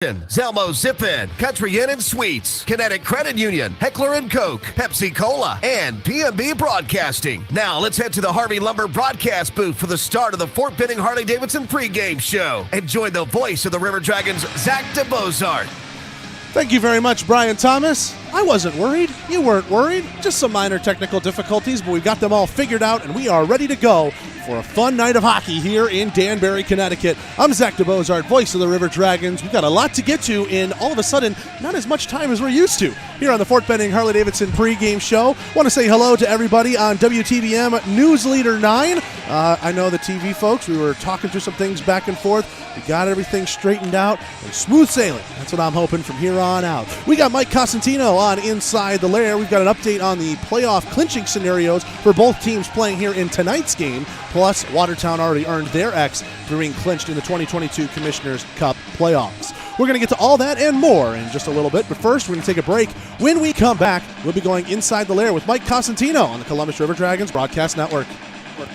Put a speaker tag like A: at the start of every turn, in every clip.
A: Zelmo Zip-In, Country Inn and Suites, Kinetic Credit Union, Heckler & Koch, Pepsi Cola, and PMB Broadcasting. Now let's head to the Harvey Lumber broadcast booth for the start of the Fort Benning Harley-Davidson pregame show. And join the voice of the River Dragons, Zach DeBozart.
B: Thank you very much, Brian Thomas. I wasn't worried. You weren't worried. Just some minor technical difficulties, but we've got them all figured out, and we are ready to go for a fun night of hockey here in Danbury, Connecticut. I'm Zach DeBozart, voice of the River Dragons. We've got a lot to get to in, all of a sudden, not as much time as we're used to here on the Fort Benning Harley-Davidson pregame show. Want to say hello to everybody on WTVM News Leader 9. I know the TV folks, we were talking through some things back and forth. We got everything straightened out and smooth sailing. That's what I'm hoping from here on out. We got Mike Cosentino on Inside the Lair. We've got an update on the playoff clinching scenarios for both teams playing here in tonight's game. Plus, Watertown already earned their X through being clinched in the 2022 Commissioners Cup playoffs. We're going to get to all that and more in just a little bit, but first we're going to take a break. When we come back, we'll be going Inside the Lair with Mike Cosentino on the Columbus River Dragons Broadcast Network.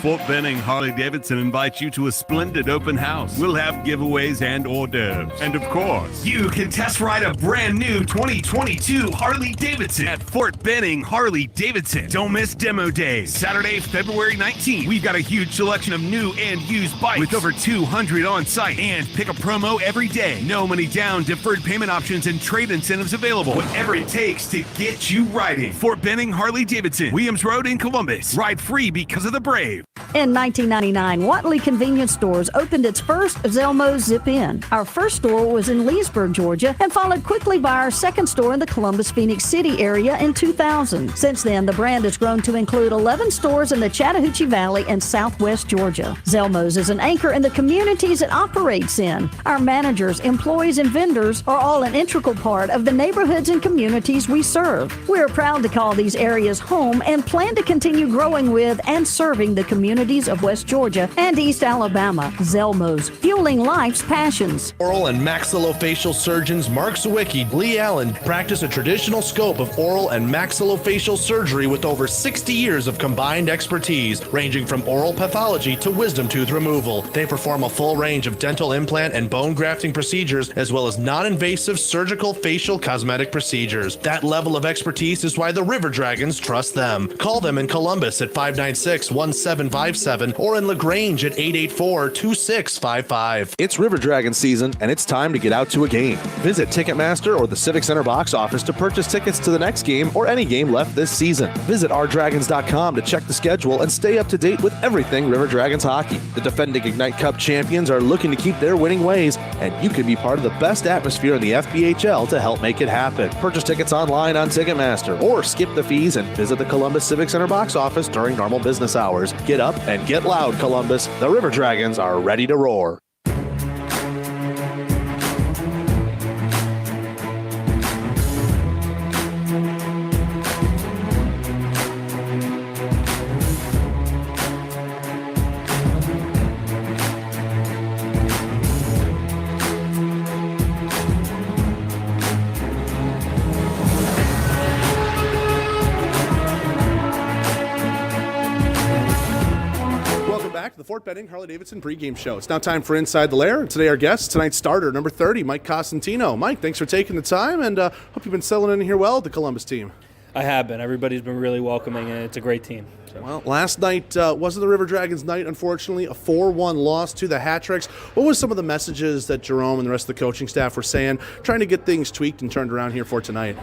C: Fort Benning Harley-Davidson invites you to a splendid open house. We'll have giveaways and hors d'oeuvres. And of course,
D: you can test ride a brand new 2022 Harley-Davidson
C: at Fort Benning Harley-Davidson. Don't miss Demo Days. Saturday, February 19th. We've got a huge selection of new and used bikes with over 200 on site. And pick a promo every day. No money down, deferred payment options, and trade incentives available.
D: Whatever it takes to get you riding.
C: Fort Benning Harley-Davidson, Williams Road in Columbus. Ride free because of the Brave.
E: In 1999, Watley Convenience Stores opened its first Zelmo Zip-In. Our first store was in Leesburg, Georgia, and followed quickly by our second store in the Columbus, Phoenix City area in 2000. Since then, the brand has grown to include 11 stores in the Chattahoochee Valley and Southwest Georgia. Zelmo's is an anchor in the communities it operates in. Our managers, employees, and vendors are all an integral part of the neighborhoods and communities we serve. We are proud to call these areas home and plan to continue growing with and serving the communities of West Georgia and East Alabama. Zelmo's, fueling life's passions.
F: Oral and maxillofacial surgeons Mark Sawicki, Lee Allen practice a traditional scope of oral and maxillofacial surgery with over 60 years of combined expertise, ranging from oral pathology to wisdom tooth removal. They perform a full range of dental implant and bone grafting procedures, as well as non-invasive surgical facial cosmetic procedures. That level of expertise is why the River Dragons trust them. Call them in Columbus at 596-1757 or in LaGrange at 884-2655.
G: It's River Dragon season, and it's time to get out to a game. Visit Ticketmaster or the Civic Center box office to purchase tickets to the next game or any game left this season. Visit rdragons.com to check the schedule and stay up to date with everything River Dragons hockey. The defending Ignite Cup champions are looking to keep their winning ways, and you can be part of the best atmosphere in the FBHL to help make it happen. Purchase tickets online on Ticketmaster or skip the fees and visit the Columbus Civic Center box office during normal business hours. Get up and get loud, Columbus. The River Dragons are ready to roar.
B: The Fort Benning Harley-Davidson pregame show. It's now time for Inside the Lair, and today our guest, tonight's starter, number 30, Mike Cosentino. Mike, thanks for taking the time, and hope you've been settling in here well with the Columbus team.
H: I have been. Everybody's been really welcoming, and it's a great team. So.
B: Well, last night wasn't the River Dragons' night, unfortunately. A 4-1 loss to the Hat-Tricks. What was some of the messages that Jerome and the rest of the coaching staff were saying, trying to get things tweaked and turned around here for tonight?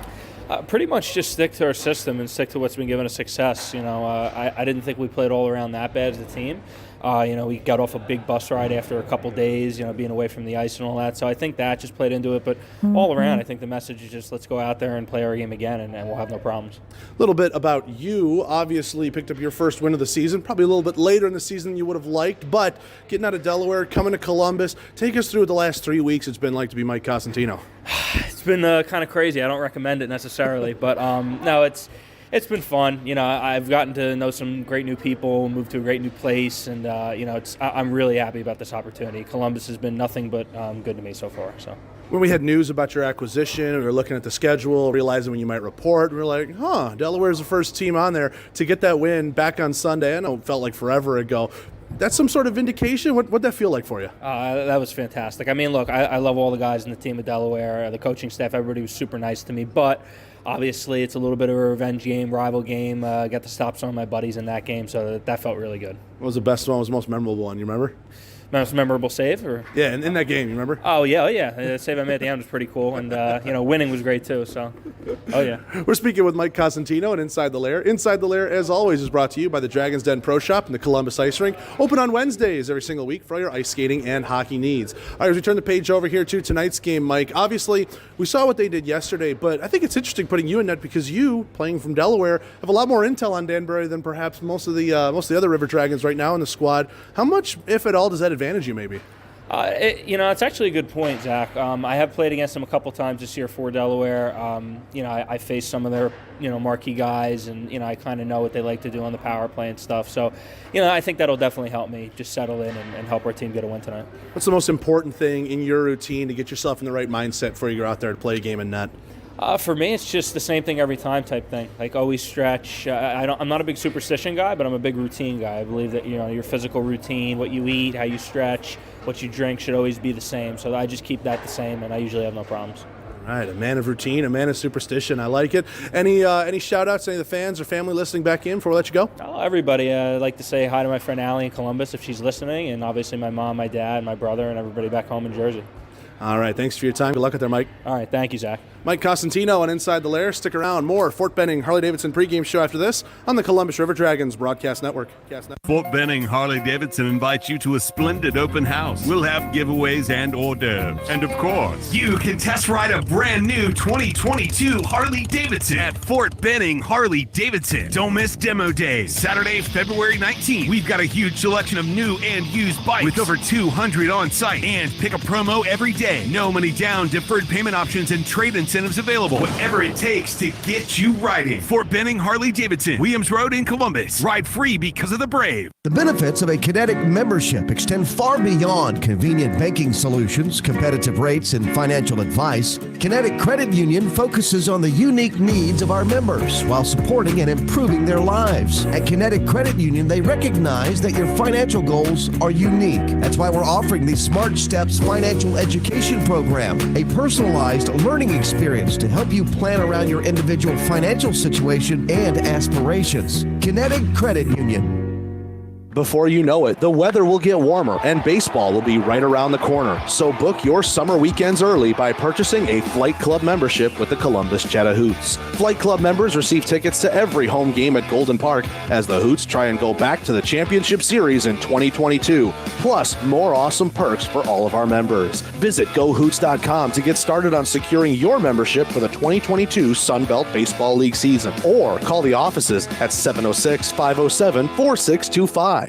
H: Pretty much just stick to our system and stick to what's been giving us success. You know, I didn't think we played all around that bad as a team. We got off a big bus ride after a couple days, being away from the ice and all that. So I think that just played into it. But all around, I think the message is just let's go out there and play our game again, and we'll have no problems.
B: A little bit about you. Obviously, you picked up your first win of the season, probably a little bit later in the season than you would have liked. But getting out of Delaware, coming to Columbus, take us through the last 3 weeks it's been like to be Mike Cosentino.
H: It's been kind of crazy. I don't recommend it necessarily. But, no, it's been fun. I've gotten to know some great new people, moved to a great new place, and I'm really happy about this opportunity. Columbus has been nothing but good to me so far. So
B: when we had news about your acquisition, we were looking at the schedule, realizing when you might report, we were like, Delaware's the first team on there. To get that win back on Sunday, I know it felt like forever ago. that's some sort of vindication? What'd that feel like for you?
H: That was fantastic. I mean, look, I love all the guys in the team at Delaware, the coaching staff, everybody was super nice to me, but obviously it's a little bit of a revenge game, rival game. Got to stop some of my buddies in that game, so that felt really good.
B: What was the best one? What was the most memorable one? You remember?
H: Most memorable save? Or?
B: Yeah, in that game, you remember?
H: Oh, yeah. The save I made at the end was pretty cool, and, winning was great, too, so, oh, yeah.
B: We're speaking with Mike Cosentino and Inside the Lair. Inside the Lair, as always, is brought to you by the Dragon's Den Pro Shop and the Columbus Ice Rink. Open on Wednesdays every single week for all your ice skating and hockey needs. All right, as we turn the page over here to tonight's game, Mike, obviously, we saw what they did yesterday, but I think it's interesting putting you in net because you, playing from Delaware, have a lot more intel on Danbury than perhaps most of the other River Dragons right now in the squad. How much, if at all, does that advantage you, maybe?
H: It's actually a good point, Zach. I have played against them a couple times this year for Delaware. I faced some of their, marquee guys, and, I kind of know what they like to do on the power play and stuff. So, I think that'll definitely help me just settle in and help our team get a win tonight.
B: What's the most important thing in your routine to get yourself in the right mindset before you go out there to play a game in net?
H: For me, it's just the same thing every time type thing. Like always stretch. I'm not a big superstition guy, but I'm a big routine guy. I believe that your physical routine, what you eat, how you stretch, what you drink should always be the same. So I just keep that the same, and I usually have no problems.
B: All right, a man of routine, a man of superstition. I like it. Any shout-outs to any of the fans or family listening back in before we let you go?
H: Oh, everybody. I'd like to say hi to my friend Allie in Columbus if she's listening, and obviously my mom, my dad, my brother, and everybody back home in Jersey.
B: All right, thanks for your time. Good luck out there, Mike.
H: All right, thank you, Zach.
B: Mike Cosentino on Inside the Lair. Stick around. More Fort Benning Harley-Davidson pregame show after this on the Columbus River Dragons Broadcast Network.
C: Fort Benning Harley-Davidson invites you to a splendid open house. We'll have giveaways and hors d'oeuvres. And of course,
D: you can test ride a brand new 2022 Harley-Davidson
C: at Fort Benning Harley-Davidson. Don't miss demo days. Saturday, February 19th. We've got a huge selection of new and used bikes with over 200 on site and pick a promo every day. No money down, deferred payment options, and trade incentives available.
D: Whatever it takes to get you riding.
C: Fort Benning Harley-Davidson, Williams Road in Columbus. Ride free because of the brave.
A: The benefits of a Kinetic membership extend far beyond convenient banking solutions, competitive rates, and financial advice. Kinetic Credit Union focuses on the unique needs of our members while supporting and improving their lives. At Kinetic Credit Union, they recognize that your financial goals are unique. That's why we're offering the Smart Steps Financial Education Program, a personalized learning experience to help you plan around your individual financial situation and aspirations. Kinetic Credit Union.
G: Before you know it, the weather will get warmer and baseball will be right around the corner. So book your summer weekends early by purchasing a Flight Club membership with the Columbus Chattahoots. Flight Club members receive tickets to every home game at Golden Park as the Hoots try and go back to the Championship Series in 2022. Plus, more awesome perks for all of our members. Visit GoHoots.com to get started on securing your membership for the 2022 Sun Belt Baseball League season. Or call the offices at 706-507-4625.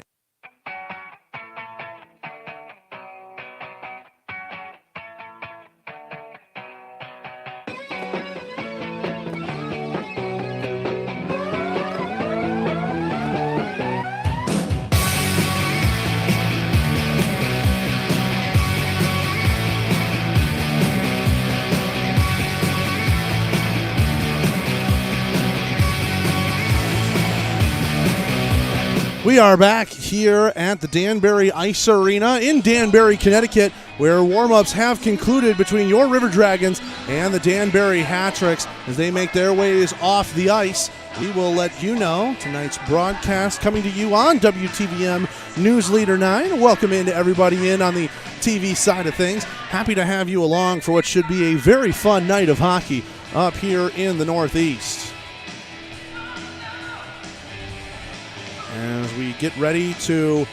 B: We are back here at the Danbury Ice Arena in Danbury, Connecticut, where warm-ups have concluded between your River Dragons and the Danbury Hat-Tricks as they make their ways off the ice. We will let you know tonight's broadcast coming to you on WTVM News Leader 9. Welcome in to everybody in on the TV side of things. Happy to have you along for what should be a very fun night of hockey up here in the Northeast. As we get ready to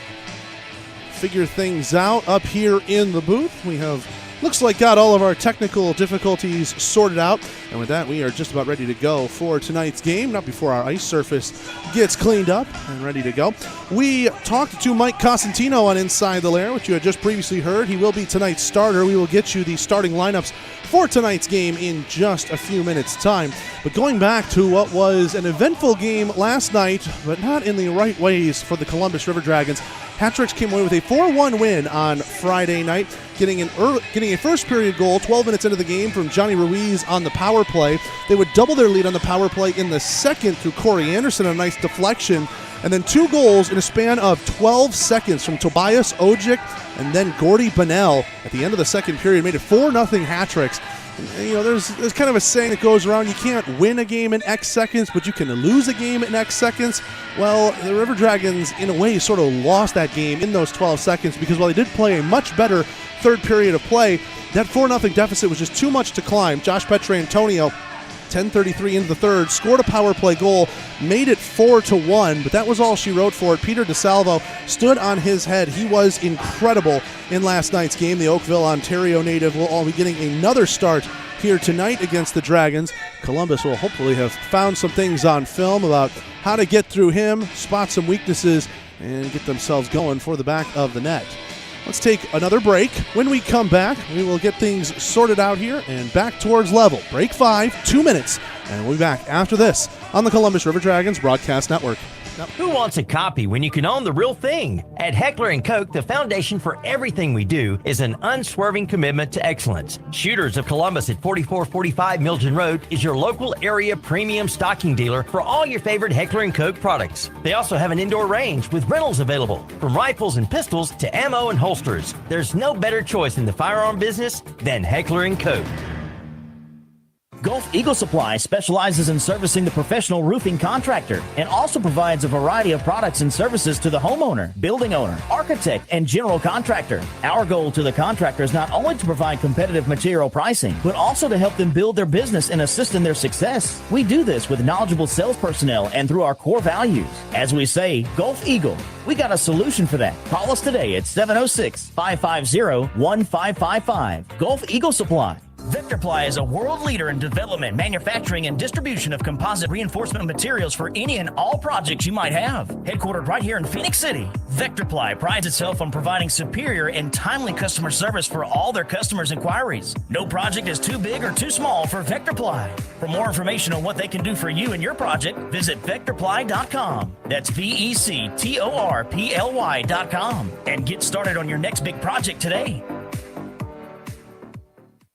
B: figure things out up here in the booth, we have, looks like, got all of our technical difficulties sorted out. And with that, we are just about ready to go for tonight's game, not before our ice surface gets cleaned up and ready to go. We talked to Mike Cosentino on Inside the Lair, which you had just previously heard. He will be tonight's starter. We will get you the starting lineups for tonight's game in just a few minutes' time. But going back to what was an eventful game last night, but not in the right ways for the Columbus River Dragons, Hat-Tricks came away with a 4-1 win on Friday night, getting a first period goal 12 minutes into the game from Johnny Ruiz on the power play. They would double their lead on the power play in the second through Corey Anderson, a nice deflection. And then 2 goals in a span of 12 seconds from Tobias Ojic and then Gordy Bunnell at the end of the second period made it 4-0 hat tricks. You know, there's kind of a saying that goes around, you can't win a game in X seconds, but you can lose a game in X seconds. Well, the River Dragons, in a way, sort of lost that game in those 12 seconds because while they did play a much better third period of play, that 4-0 deficit was just too much to climb. Josh Petrantonio, 10:33 into the third, scored a power play goal, made it 4-1, but that was all she wrote for it. Peter DeSalvo stood on his head. He was incredible in last night's game. The Oakville, Ontario native will all be getting another start here tonight against the Dragons. Columbus will hopefully have found some things on film about how to get through him, spot some weaknesses, and get themselves going for the back of the net. Let's take another break. When we come back, we will get things sorted out here and back towards level. Break 5, 2 minutes, and we'll be back after this on the Columbus River Dragons Broadcast Network.
I: Who wants a copy when you can own the real thing? At Heckler & Koch, the foundation for everything we do is an unswerving commitment to excellence. Shooters of Columbus at 4445 Milton Road is your local area premium stocking dealer for all your favorite Heckler & Koch products. They also have an indoor range with rentals available, from rifles and pistols to ammo and holsters. There's no better choice in the firearm business than Heckler & Koch.
J: Gulf Eagle Supply specializes in servicing the professional roofing contractor and also provides a variety of products and services to the homeowner, building owner, architect, and general contractor. Our goal to the contractor is not only to provide competitive material pricing, but also to help them build their business and assist in their success. We do this with knowledgeable sales personnel and through our core values. As we say, Gulf Eagle, we got a solution for that. Call us today at 706-550-1555. Gulf Eagle Supply. Vectorply is a world leader in development, manufacturing, and distribution of composite reinforcement materials for any and all projects you might have. Headquartered right here in Phoenix City, Vectorply prides itself on providing superior and timely customer service for all their customers' inquiries. No project is too big or too small for Vectorply. For more information on what they can do for you and your project, visit Vectorply.com. That's VECTORPLY.com. And get started on your next big project today.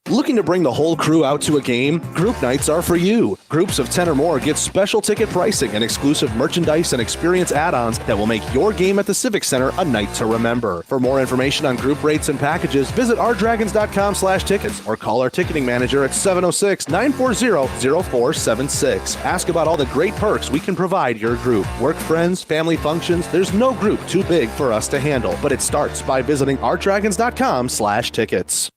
G: Looking to bring the whole crew out to a game? Group nights are for you. Groups of 10 or more get special ticket pricing and exclusive merchandise and experience add-ons that will make your game at the Civic Center a night to remember. For more information on group rates and packages, visit ourdragons.com/tickets or call our ticketing manager at 706-940-0476. Ask about all the great perks we can provide your group. Work friends, family functions, there's no group too big for us to handle, but it starts by visiting ourdragons.com/tickets.